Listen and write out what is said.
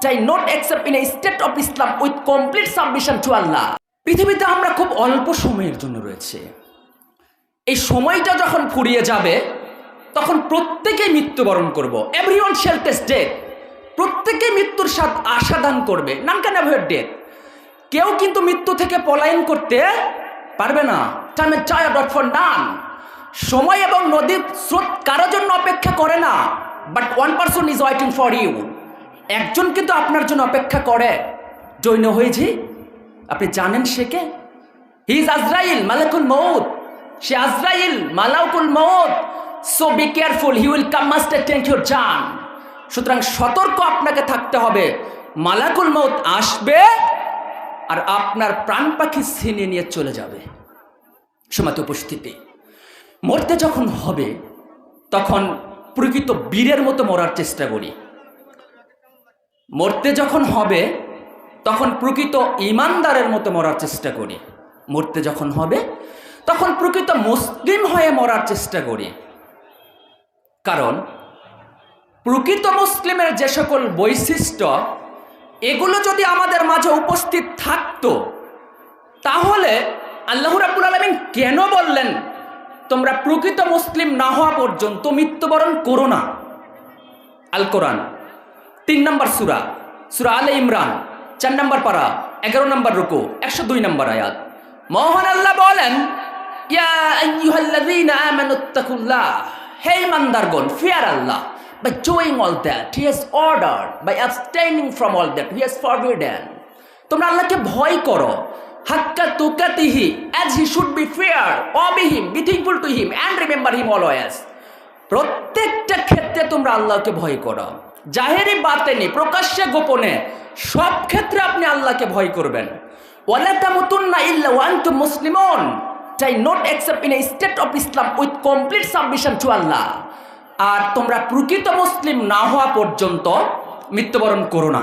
চাই not accept in a state of Islam with complete submission to Allah. পৃথিবীতে আমরা খুব অল্প সময়ের জন্য রয়েছে। এই সময়টা যখন ফুরিয়ে যাবে তখন প্রত্যেকেই মৃত্যুবরণ করব। Everyone shall taste death. প্রত্যেকেই মৃত্যুর স্বাদ আস্বাদন করবে। None can avoid death. কেউ কিন্তু মৃত্যু থেকে পলায়ন করতে পারবে না। টাইম এন্ড টায়ার্ড নট ফর নান। সময় এবং নদীর স্রোত কারোর জন্য অপেক্ষা করে না, but one person is waiting for you. একজন কিন্তু আপনার জন্য অপেক্ষা করে। জৈন হয়েছি, আপনি জানেন সে কে? হি ইজ আজরাইল মালাকুল মউত। সে আজরাইল মালাকুল মউত। So be careful, he will come must take your জান। সুতরাং সতর্ক আপনাকে থাকতে হবে। মালাকুল মউত আসবে আর আপনার প্রাণ পাখি ছিনিয়ে নিয়ে চলে যাবে। সমাজ উপস্থিতি, মরতে যখন হবে তখন প্রকৃত বীরের মতো মরার চেষ্টা করি। মরতে যখন হবে তখন প্রকৃত ইমানদারের মতো মরার চেষ্টা করি। মরতে যখন হবে তখন প্রকৃত মুসলিম হয়ে মরার চেষ্টা করি। কারণ প্রকৃত মুসলিমের যে সকল বৈশিষ্ট্য, এগুলো যদি আমাদের মাঝে উপস্থিত থাকতো তাহলে আল্লাহ রাব্বুল আলামিন কেন বললেন তোমরা প্রকৃত মুসলিম না হওয়া পর্যন্ত মৃত্যুবরণ করো না? আল কোরআন 3 নম্বর সূরা, সূরা আলে ইমরান 4 নম্বর পারা 11 নম্বর রুকু 102 নম্বর আয়াত। মহান আল্লাহ বলেন, ইয়া আইয়ুহাল্লাযীনা আমানুত্তাকুল্লাহ, হে ঈমানদারগণ, fear Allah by doing all that he has ordered, by abstaining from all that he has forbidden। তোমরা আল্লাহকে ভয় করো, হাক্কা তুকাতিহি, as he should be feared, obey him, be thankful to him and remember him always। প্রত্যেকটা ক্ষেত্রে তোমরা আল্লাহকে ভয় করো, জাহেরি বাতেনি, প্রকাশ্যে গোপনে, সব ক্ষেত্রে আপনি আল্লাহকে ভয় করবেন। ওয়ালা তামুতুন্না ইল্লা ওয়া আনতুম মুসলিমুন, die not accept in a state of Islam with complete submission to Allah. আর তোমরা প্রকৃত মুসলিম না হওয়া পর্যন্ত মৃত্যুবরণ করো না।